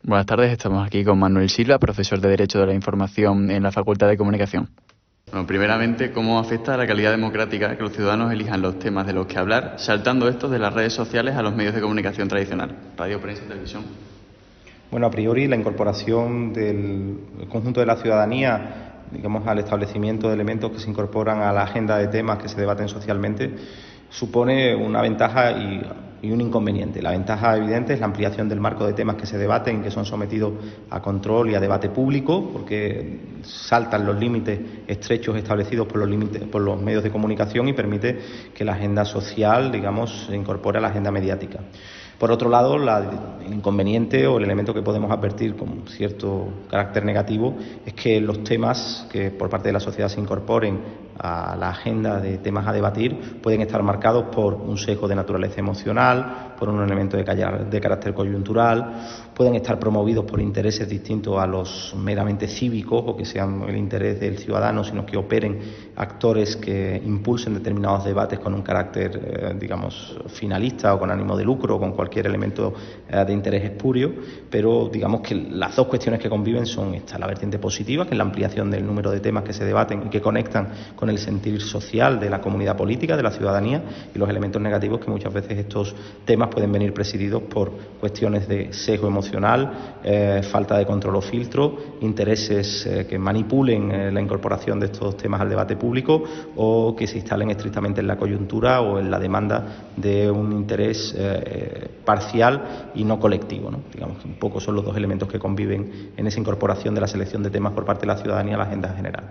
Buenas tardes, estamos aquí con Manuel Silva, profesor de Derecho de la Información en la Facultad de Comunicación. Bueno, primeramente, ¿cómo afecta a la calidad democrática que los ciudadanos elijan los temas de los que hablar, saltando estos de las redes sociales a los medios de comunicación tradicional, radio, prensa y televisión? Bueno, a priori la incorporación del conjunto de la ciudadanía, digamos, al establecimiento de elementos que se incorporan a la agenda de temas que se debaten socialmente, supone una ventaja y un inconveniente. La ventaja evidente es la ampliación del marco de temas que se debaten y que son sometidos a control y a debate público, porque saltan los límites estrechos establecidos por los medios de comunicación y permite que la agenda social, digamos, se incorpore a la agenda mediática. Por otro lado, el inconveniente o el elemento que podemos advertir con cierto carácter negativo es que los temas que por parte de la sociedad se incorporen a la agenda de temas a debatir pueden estar marcados por un sesgo de naturaleza emocional, por un elemento de carácter coyuntural, pueden estar promovidos por intereses distintos a los meramente cívicos o que sean el interés del ciudadano, sino que operen actores que impulsen determinados debates con un carácter, digamos, finalista o con ánimo de lucro o con cualquier elemento de interés espurio, pero digamos que las dos cuestiones que conviven son esta: la vertiente positiva, que es la ampliación del número de temas que se debaten y que conectan con el sentir social de la comunidad política, de la ciudadanía, y los elementos negativos, que muchas veces estos temas pueden venir presididos por cuestiones de sesgo emocional, falta de control o filtro, intereses que manipulen la incorporación de estos temas al debate público o que se instalen estrictamente en la coyuntura o en la demanda de un interés parcial y no colectivo, ¿no? Digamos que un poco son los dos elementos que conviven en esa incorporación de la selección de temas por parte de la ciudadanía a la agenda general.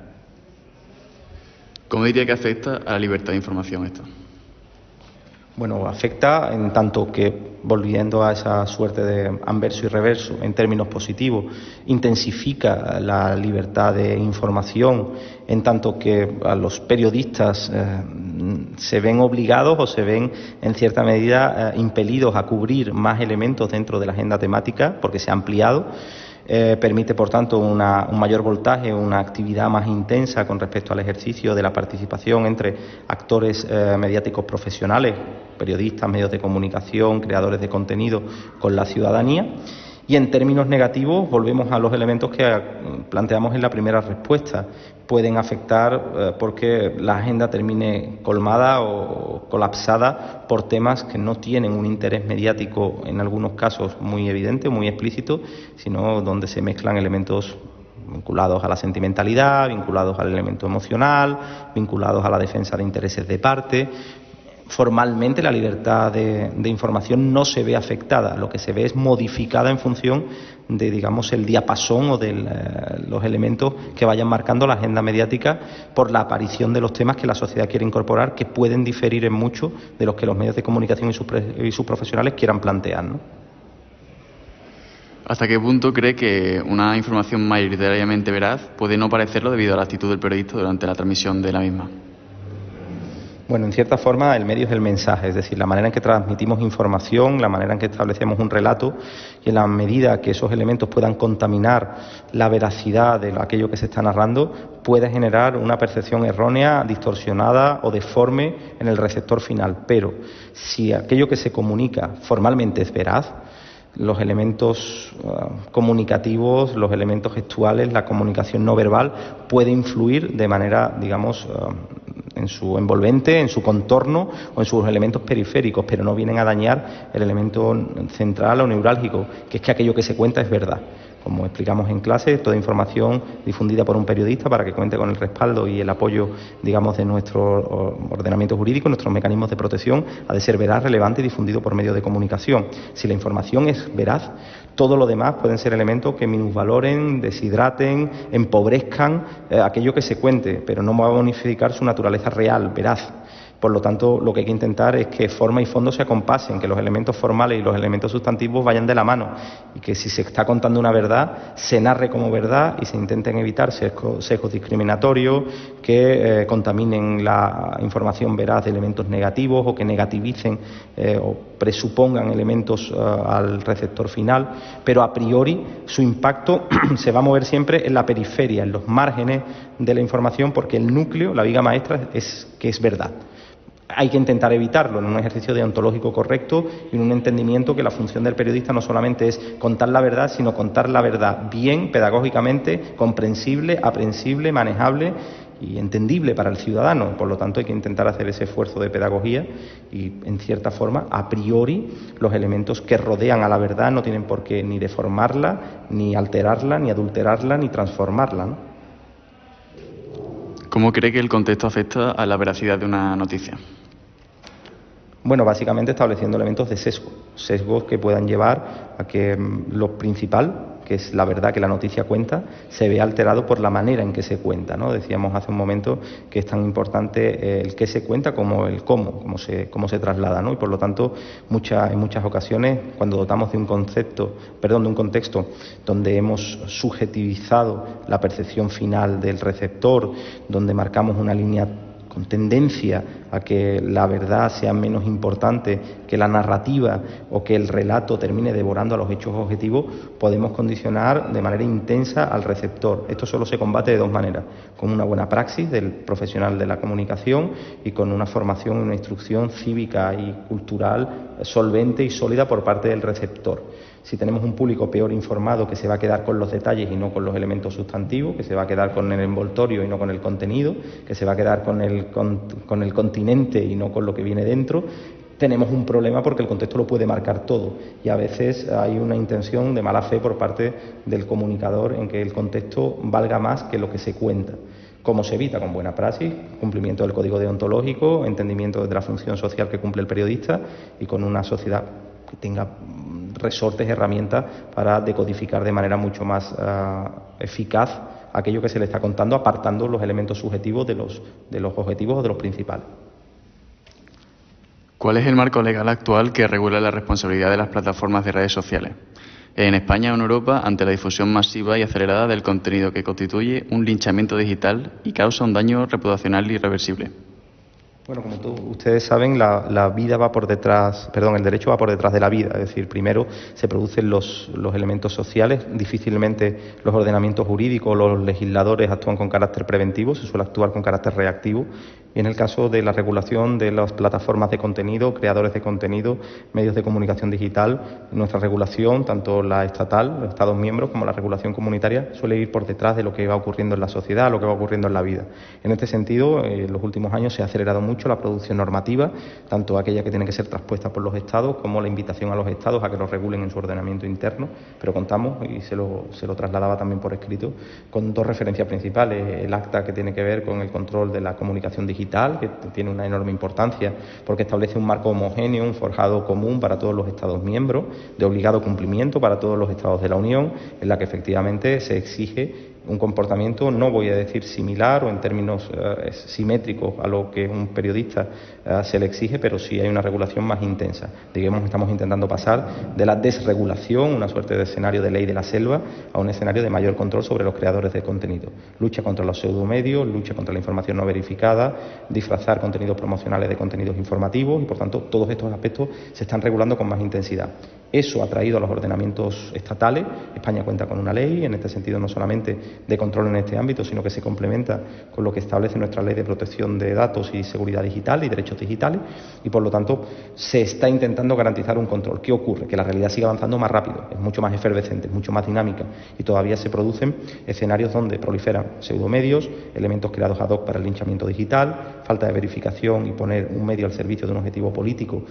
¿Cómo diría que afecta a la libertad de información esto? Bueno, afecta en tanto que, volviendo a esa suerte de anverso y reverso, en términos positivos, intensifica la libertad de información, en tanto que a los periodistas se ven obligados o se ven en cierta medida impelidos a cubrir más elementos dentro de la agenda temática porque se ha ampliado. Permite, por tanto, un mayor voltaje, una actividad más intensa con respecto al ejercicio de la participación entre actores mediáticos profesionales, periodistas, medios de comunicación, creadores de contenido, con la ciudadanía. Y en términos negativos, volvemos a los elementos que planteamos en la primera respuesta. Pueden afectar porque la agenda termine colmada o colapsada por temas que no tienen un interés mediático, en algunos casos muy evidente, muy explícito, sino donde se mezclan elementos vinculados a la sentimentalidad, vinculados al elemento emocional, vinculados a la defensa de intereses de parte. Formalmente la libertad de información no se ve afectada, lo que se ve es modificada en función de, digamos, el diapasón o de los elementos que vayan marcando la agenda mediática por la aparición de los temas que la sociedad quiere incorporar, que pueden diferir en mucho de los que los medios de comunicación y sus profesionales quieran plantear, ¿no? ¿Hasta qué punto cree que una información mayoritariamente veraz puede no parecerlo debido a la actitud del periodista durante la transmisión de la misma? Bueno, en cierta forma el medio es el mensaje, es decir, la manera en que transmitimos información, la manera en que establecemos un relato, y en la medida que esos elementos puedan contaminar la veracidad de aquello que se está narrando, puede generar una percepción errónea, distorsionada o deforme en el receptor final. Pero si aquello que se comunica formalmente es veraz, los elementos comunicativos, los elementos gestuales, la comunicación no verbal puede influir de manera, digamos, en su envolvente, en su contorno o en sus elementos periféricos, pero no vienen a dañar el elemento central o neurálgico, que es que aquello que se cuenta es verdad. Como explicamos en clase, toda información difundida por un periodista para que cuente con el respaldo y el apoyo, digamos, de nuestro ordenamiento jurídico, nuestros mecanismos de protección, ha de ser veraz, relevante y difundido por medios de comunicación. Si la información es veraz, todo lo demás pueden ser elementos que minusvaloren, deshidraten, empobrezcan aquello que se cuente, pero no va a bonificar su naturaleza real, veraz. Por lo tanto, lo que hay que intentar es que forma y fondo se acompasen, que los elementos formales y los elementos sustantivos vayan de la mano y que si se está contando una verdad, se narre como verdad y se intenten evitar sesgos discriminatorios que contaminen la información veraz de elementos negativos o que negativicen o presupongan elementos al receptor final, pero a priori su impacto se va a mover siempre en la periferia, en los márgenes de la información, porque el núcleo, la viga maestra, es que es verdad. hay que intentar evitarlo en un ejercicio deontológico correcto y en un entendimiento que la función del periodista no solamente es contar la verdad, sino contar la verdad bien, pedagógicamente, comprensible, aprehensible, manejable y entendible para el ciudadano. Por lo tanto, hay que intentar hacer ese esfuerzo de pedagogía y, en cierta forma, a priori, los elementos que rodean a la verdad no tienen por qué ni deformarla, ni alterarla, ni adulterarla, ni transformarla, ¿no? ¿Cómo cree que el contexto afecta a la veracidad de una noticia? Bueno, básicamente estableciendo elementos de sesgos que puedan llevar a que lo principal, que es la verdad que la noticia cuenta, se vea alterado por la manera en que se cuenta, ¿no? Decíamos hace un momento que es tan importante el qué se cuenta como el cómo se traslada, ¿no? Y por lo tanto, en muchas ocasiones, cuando dotamos de un contexto donde hemos subjetivizado la percepción final del receptor, donde marcamos una línea con tendencia a que la verdad sea menos importante que la narrativa o que el relato termine devorando a los hechos objetivos, podemos condicionar de manera intensa al receptor. Esto solo se combate de dos maneras: con una buena praxis del profesional de la comunicación y con una formación y una instrucción cívica y cultural solvente y sólida por parte del receptor. Si tenemos un público peor informado, que se va a quedar con los detalles y no con los elementos sustantivos, que se va a quedar con el envoltorio y no con el contenido, que se va a quedar con el continente y no con lo que viene dentro, tenemos un problema, porque el contexto lo puede marcar todo y a veces hay una intención de mala fe por parte del comunicador en que el contexto valga más que lo que se cuenta. ¿Cómo se evita? Con buena praxis, cumplimiento del código deontológico, entendimiento de la función social que cumple el periodista y con una sociedad que tenga resortes, herramientas para decodificar de manera mucho más eficaz aquello que se le está contando, apartando los elementos subjetivos de los objetivos o de los principales. ¿Cuál es el marco legal actual que regula la responsabilidad de las plataformas de redes sociales en España o en Europa ante la difusión masiva y acelerada del contenido que constituye un linchamiento digital y causa un daño reputacional irreversible? Bueno, como ustedes saben, el derecho va por detrás de la vida. Es decir, primero se producen los elementos sociales. Difícilmente los ordenamientos jurídicos o los legisladores actúan con carácter preventivo, se suele actuar con carácter reactivo. Y en el caso de la regulación de las plataformas de contenido, creadores de contenido, medios de comunicación digital, nuestra regulación, tanto la estatal, los Estados miembros, como la regulación comunitaria, suele ir por detrás de lo que va ocurriendo en la sociedad, lo que va ocurriendo en la vida. En este sentido, en los últimos años se ha acelerado mucho la producción normativa, tanto aquella que tiene que ser traspuesta por los Estados como la invitación a los Estados a que lo regulen en su ordenamiento interno, pero contamos, y se lo trasladaba también por escrito, con dos referencias principales: el acta que tiene que ver con el control de la comunicación digital, que tiene una enorme importancia porque establece un marco homogéneo, un forjado común para todos los Estados miembros, de obligado cumplimiento para todos los Estados de la Unión, en la que efectivamente se exige un comportamiento, no voy a decir similar o en términos simétricos a lo que un periodista se le exige, pero sí hay una regulación más intensa. Digamos, estamos intentando pasar de la desregulación, una suerte de escenario de ley de la selva, a un escenario de mayor control sobre los creadores de contenido. Lucha contra los pseudomedios, lucha contra la información no verificada, disfrazar contenidos promocionales de contenidos informativos y, por tanto, todos estos aspectos se están regulando con más intensidad. Eso ha traído a los ordenamientos estatales. España cuenta con una ley, en este sentido, no solamente de control en este ámbito, sino que se complementa con lo que establece nuestra ley de protección de datos y seguridad digital y derechos digitales, y por lo tanto se está intentando garantizar un control. ¿Qué ocurre? Que la realidad sigue avanzando más rápido, es mucho más efervescente, es mucho más dinámica, y todavía se producen escenarios donde proliferan pseudomedios, elementos creados ad hoc para el linchamiento digital, falta de verificación y poner un medio al servicio de un objetivo político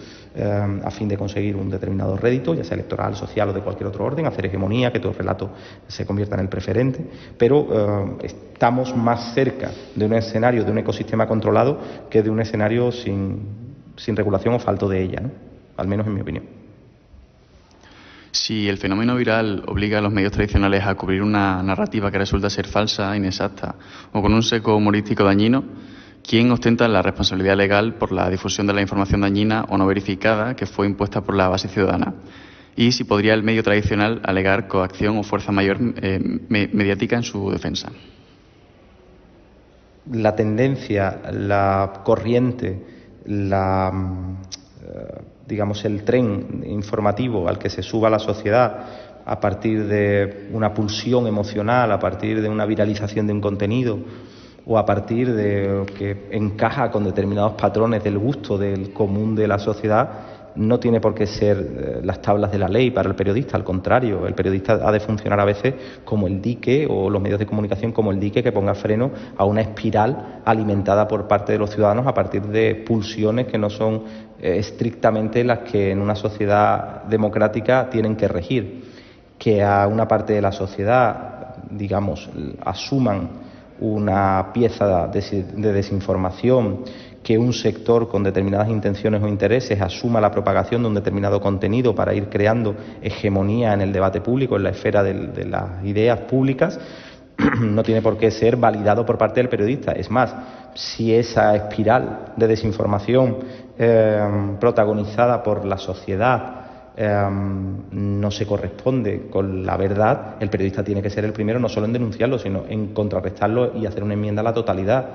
a fin de conseguir un determinado rédito, ya sea electoral, social o de cualquier otro orden, hacer hegemonía, que todo el relato se convierta en el preferente, pero estamos más cerca de un escenario, de un ecosistema controlado, que de un escenario sin regulación o falto de ella, ¿no? Al menos en mi opinión. Si el fenómeno viral obliga a los medios tradicionales a cubrir una narrativa que resulta ser falsa, inexacta o con un seco humorístico dañino, ¿quién ostenta la responsabilidad legal por la difusión de la información dañina o no verificada que fue impuesta por la base ciudadana? Y si podría el medio tradicional alegar coacción o fuerza mayor mediática en su defensa. La tendencia, la corriente, digamos el tren informativo al que se suba la sociedad a partir de una pulsión emocional, a partir de una viralización de un contenido, o a partir de lo que encaja con determinados patrones del gusto del común de la sociedad, no tiene por qué ser las tablas de la ley para el periodista. Al contrario, el periodista ha de funcionar a veces como el dique, o los medios de comunicación como el dique que ponga freno a una espiral alimentada por parte de los ciudadanos a partir de pulsiones que no son estrictamente las que en una sociedad democrática tienen que regir. Que a una parte de la sociedad, digamos, asuman una pieza de desinformación, que un sector con determinadas intenciones o intereses asuma la propagación de un determinado contenido para ir creando hegemonía en el debate público, en la esfera de las ideas públicas, no tiene por qué ser validado por parte del periodista. Es más, si esa espiral de desinformación protagonizada por la sociedad no se corresponde con la verdad, el periodista tiene que ser el primero no solo en denunciarlo, sino en contrarrestarlo y hacer una enmienda a la totalidad.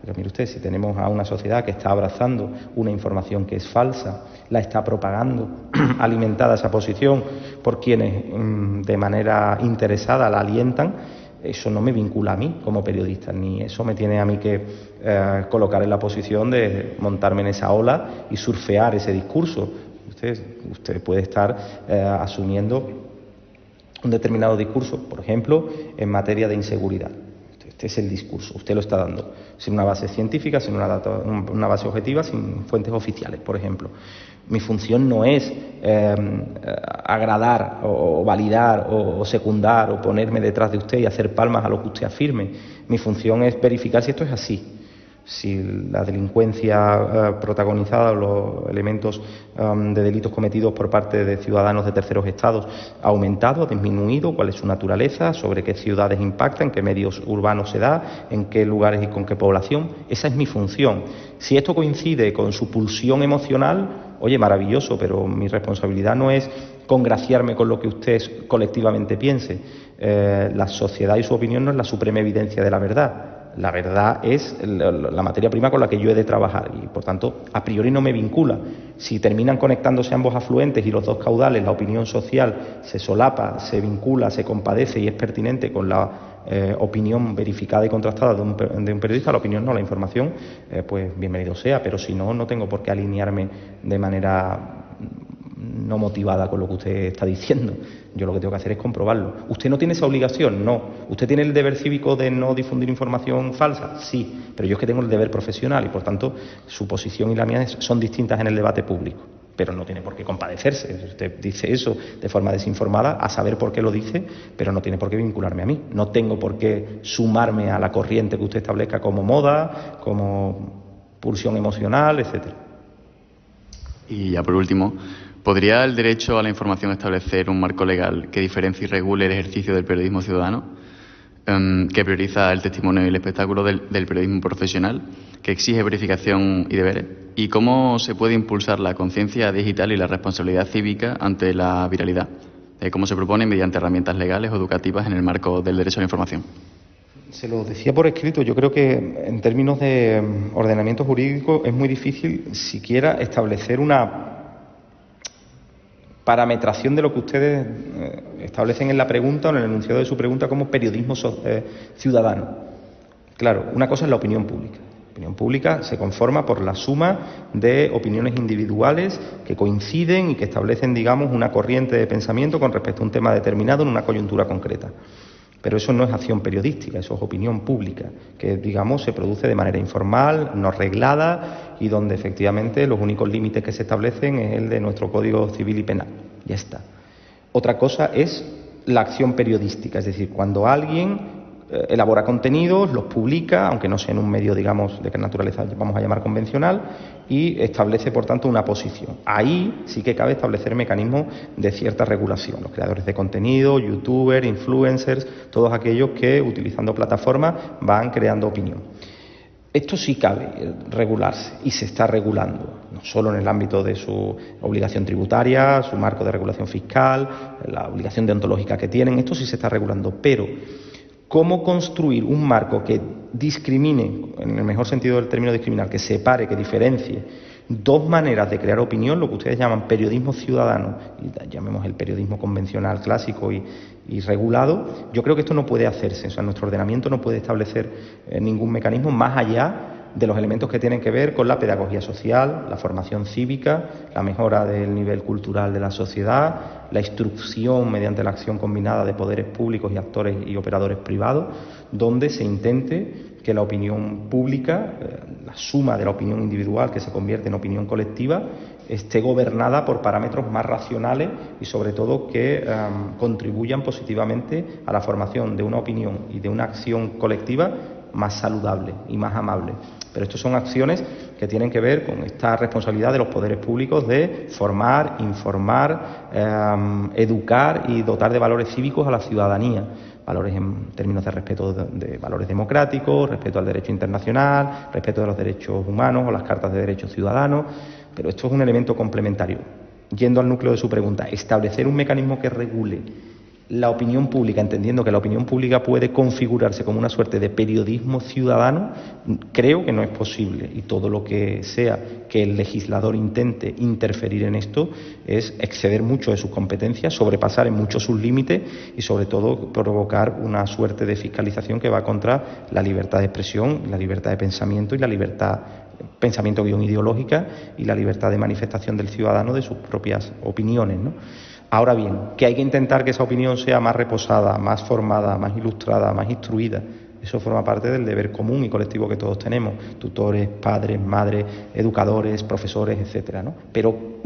Pero mire usted, si tenemos a una sociedad que está abrazando una información que es falsa, la está propagando, alimentada esa posición por quienes de manera interesada la alientan, eso no me vincula a mí como periodista, ni eso me tiene a mí que colocar en la posición de montarme en esa ola y surfear ese discurso. Usted puede estar asumiendo un determinado discurso, por ejemplo, en materia de inseguridad. Este es el discurso, usted lo está dando sin una base científica, sin una base objetiva, sin fuentes oficiales, por ejemplo. Mi función no es agradar o validar o secundar o ponerme detrás de usted y hacer palmas a lo que usted afirme. Mi función es verificar si esto es así. Si la delincuencia protagonizada o los elementos de delitos cometidos por parte de ciudadanos de terceros estados ha aumentado, ha disminuido, cuál es su naturaleza, sobre qué ciudades impacta, en qué medios urbanos se da, en qué lugares y con qué población. Esa es mi función. Si esto coincide con su pulsión emocional, oye, maravilloso, pero mi responsabilidad no es congraciarme con lo que usted colectivamente piense. La sociedad y su opinión no es la suprema evidencia de la verdad. La verdad es la materia prima con la que yo he de trabajar y, por tanto, a priori no me vincula. Si terminan conectándose ambos afluentes y los dos caudales, la opinión social se solapa, se vincula, se compadece y es pertinente con la opinión verificada y contrastada de un periodista, la opinión no, la información, pues bienvenido sea, pero si no, no tengo por qué alinearme de manera no motivada con lo que usted está diciendo. Yo lo que tengo que hacer es comprobarlo. ¿Usted no tiene esa obligación? No. ¿Usted tiene el deber cívico de no difundir información falsa? Sí. Pero yo es que tengo el deber profesional y, por tanto, su posición y la mía son distintas en el debate público. Pero no tiene por qué compadecerse. Usted dice eso de forma desinformada, a saber por qué lo dice, pero no tiene por qué vincularme a mí. No tengo por qué sumarme a la corriente que usted establezca como moda, como pulsión emocional, etcétera. Y ya por último, ¿podría el derecho a la información establecer un marco legal que diferencie y regule el ejercicio del periodismo ciudadano, que prioriza el testimonio y el espectáculo del periodismo profesional, que exige verificación y deberes? ¿Y cómo se puede impulsar la conciencia digital y la responsabilidad cívica ante la viralidad? ¿Cómo se propone mediante herramientas legales o educativas en el marco del derecho a la información? Se lo decía por escrito, yo creo que en términos de ordenamiento jurídico es muy difícil siquiera establecer una parametración de lo que ustedes establecen en la pregunta o en el enunciado de su pregunta como periodismo ciudadano. Claro, una cosa es la opinión pública. La opinión pública se conforma por la suma de opiniones individuales que coinciden y que establecen, digamos, una corriente de pensamiento con respecto a un tema determinado en una coyuntura concreta. Pero eso no es acción periodística, eso es opinión pública, que, digamos, se produce de manera informal, no reglada y donde efectivamente los únicos límites que se establecen es el de nuestro Código Civil y Penal. Ya está. Otra cosa es la acción periodística, es decir, cuando alguien elabora contenidos, los publica, aunque no sea en un medio, digamos, de qué naturaleza vamos a llamar convencional, y establece, por tanto, una posición. Ahí sí que cabe establecer mecanismos de cierta regulación. Los creadores de contenido, youtubers, influencers, todos aquellos que, utilizando plataformas, van creando opinión. Esto sí cabe regularse y se está regulando, no solo en el ámbito de su obligación tributaria, su marco de regulación fiscal, la obligación deontológica que tienen, esto sí se está regulando, pero ¿cómo construir un marco que discrimine, en el mejor sentido del término discriminar, que separe, que diferencie dos maneras de crear opinión, lo que ustedes llaman periodismo ciudadano, y llamemos el periodismo convencional, clásico y regulado. Yo creo que esto no puede hacerse, o sea, nuestro ordenamiento no puede establecer ningún mecanismo más allá de los elementos que tienen que ver con la pedagogía social, la formación cívica, la mejora del nivel cultural de la sociedad, la instrucción mediante la acción combinada de poderes públicos y actores y operadores privados, donde se intente que la opinión pública, la suma de la opinión individual que se convierte en opinión colectiva, esté gobernada por parámetros más racionales y sobre todo que contribuyan positivamente a la formación de una opinión y de una acción colectiva más saludable y más amable. Pero estas son acciones que tienen que ver con esta responsabilidad de los poderes públicos de formar, informar, educar y dotar de valores cívicos a la ciudadanía. Valores en términos de respeto de valores democráticos, respeto al derecho internacional, respeto de los derechos humanos o las cartas de derechos ciudadanos. Pero esto es un elemento complementario. Yendo al núcleo de su pregunta, establecer un mecanismo que regule la opinión pública, entendiendo que la opinión pública puede configurarse como una suerte de periodismo ciudadano, creo que no es posible. Y todo lo que sea que el legislador intente interferir en esto es exceder mucho de sus competencias, sobrepasar en mucho sus límites y sobre todo provocar una suerte de fiscalización que va contra la libertad de expresión, la libertad de pensamiento y la libertad pensamiento-ideológica y la libertad de manifestación del ciudadano de sus propias opiniones, ¿no? Ahora bien, que hay que intentar que esa opinión sea más reposada, más formada, más ilustrada, más instruida. Eso forma parte del deber común y colectivo que todos tenemos, tutores, padres, madres, educadores, profesores, etcétera, ¿no? Pero